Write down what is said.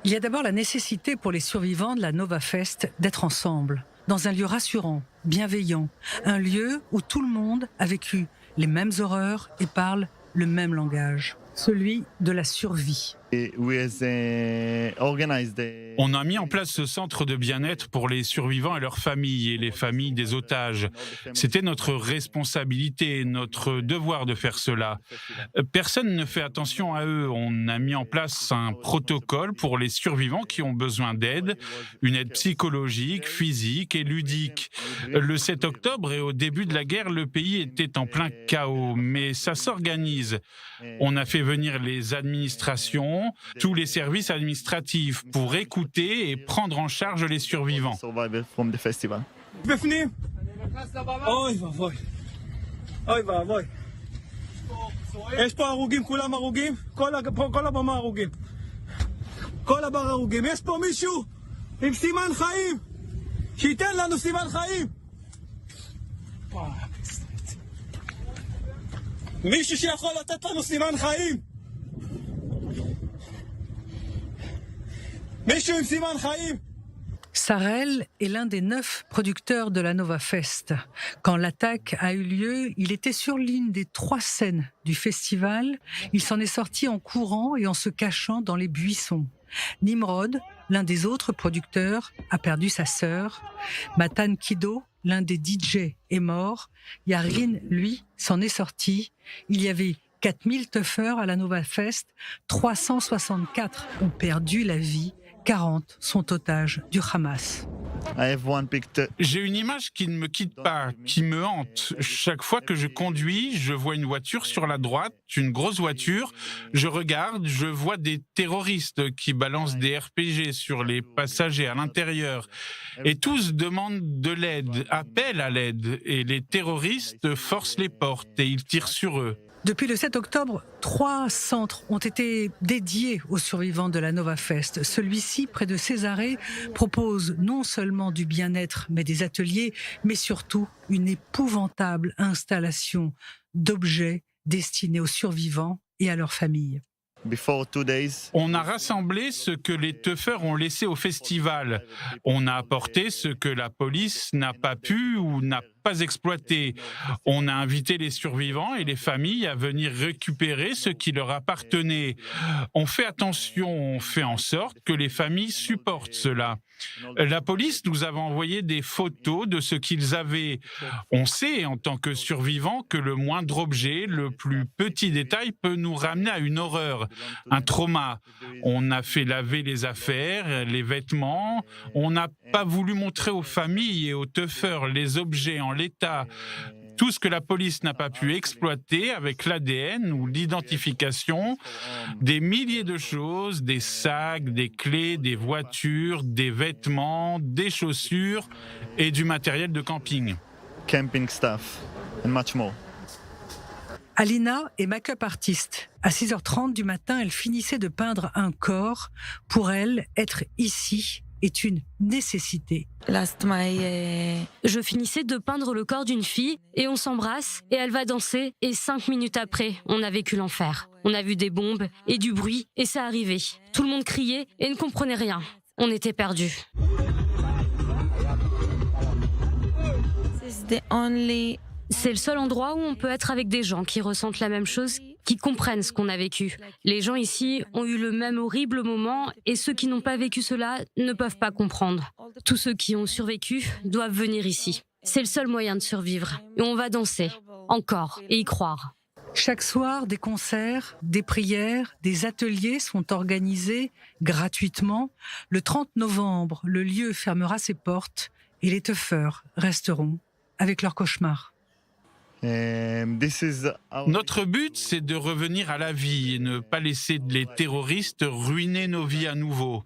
Il y a d'abord la nécessité pour les survivants de la Nova Fest d'être ensemble, dans un lieu rassurant, bienveillant, un lieu où tout le monde a vécu les mêmes horreurs et parle le même langage, celui de la survie. On a mis en place ce centre de bien-être pour les survivants et leurs familles et les familles des otages. C'était notre responsabilité, notre devoir de faire cela. Personne ne fait attention à eux. On a mis en place un protocole pour les survivants qui ont besoin d'aide, une aide psychologique, physique et ludique. Le 7 octobre et au début de la guerre, le pays était en plein chaos, mais ça s'organise. On a fait venir les administrations, tous les services administratifs pour écouter et prendre en charge les survivants. בפנים? אוי ואבוי. אוי ואבוי. יש פה הרוגים, כולם הרוגים? כל הבמה הרוגים. כל הבר הרוגים. יש פה מישהו עם סימן חיים? שייתן לנו סימן חיים. מישהו שיכול לתת לנו סימן חיים. מישהו עם סימן חיים. Sarel est l'un des 9 producteurs de la Nova Fest. Quand l'attaque a eu lieu, il était sur l'une des 3 scènes du festival. Il s'en est sorti en courant et en se cachant dans les buissons. Nimrod, l'un des autres producteurs, a perdu sa sœur. Matan Kido, l'un des DJ, est mort. Yarin, lui, s'en est sorti. Il y avait 4000 tuffeurs à la Nova Fest. 364 ont perdu la vie. 40 sont otages du Hamas. J'ai une image qui ne me quitte pas, qui me hante. Chaque fois que je conduis, je vois une voiture sur la droite, une grosse voiture. Je regarde, je vois des terroristes qui balancent des RPG sur les passagers à l'intérieur. Et tous demandent de l'aide, appellent à l'aide. Et les terroristes forcent les portes et ils tirent sur eux. Depuis le 7 octobre, 3 centres ont été dédiés aux survivants de la Nova Fest. Celui-ci, près de Césarée, propose non seulement du bien-être, mais des ateliers, mais surtout une épouvantable installation d'objets destinés aux survivants et à leurs familles. On a rassemblé ce que les teufeurs ont laissé au festival. On a apporté ce que la police n'a pas pu ou n'a pas exploité. On a invité les survivants et les familles à venir récupérer ce qui leur appartenait. On fait attention, on fait en sorte que les familles supportent cela. La police nous avait envoyé des photos de ce qu'ils avaient. On sait, en tant que survivants, que le moindre objet, le plus petit détail peut nous ramener à une horreur, un trauma. On a fait laver les affaires, les vêtements. On n'a pas voulu montrer aux familles et aux teufeurs les objets en l'état. Tout ce que la police n'a pas pu exploiter avec l'ADN ou l'identification, des milliers de choses, des sacs, des clés, des voitures, des vêtements, des chaussures et du matériel de camping. Camping stuff and much more. Alina est make-up artiste. À 6h30 du matin, elle finissait de peindre un corps. Pour elle, être ici est une nécessité. Je finissais de peindre le corps d'une fille et on s'embrasse et elle va danser et 5 minutes après, on a vécu l'enfer. On a vu des bombes et du bruit et ça arrivait. Tout le monde criait et ne comprenait rien. On était perdus. C'est le seul endroit où on peut être avec des gens qui ressentent la même chose, qui comprennent ce qu'on a vécu. Les gens ici ont eu le même horrible moment et ceux qui n'ont pas vécu cela ne peuvent pas comprendre. Tous ceux qui ont survécu doivent venir ici. C'est le seul moyen de survivre. Et on va danser, encore, et y croire. Chaque soir, des concerts, des prières, des ateliers sont organisés gratuitement. Le 30 novembre, le lieu fermera ses portes et les teufeurs resteront avec leurs cauchemars. Notre but, c'est de revenir à la vie et ne pas laisser les terroristes ruiner nos vies à nouveau.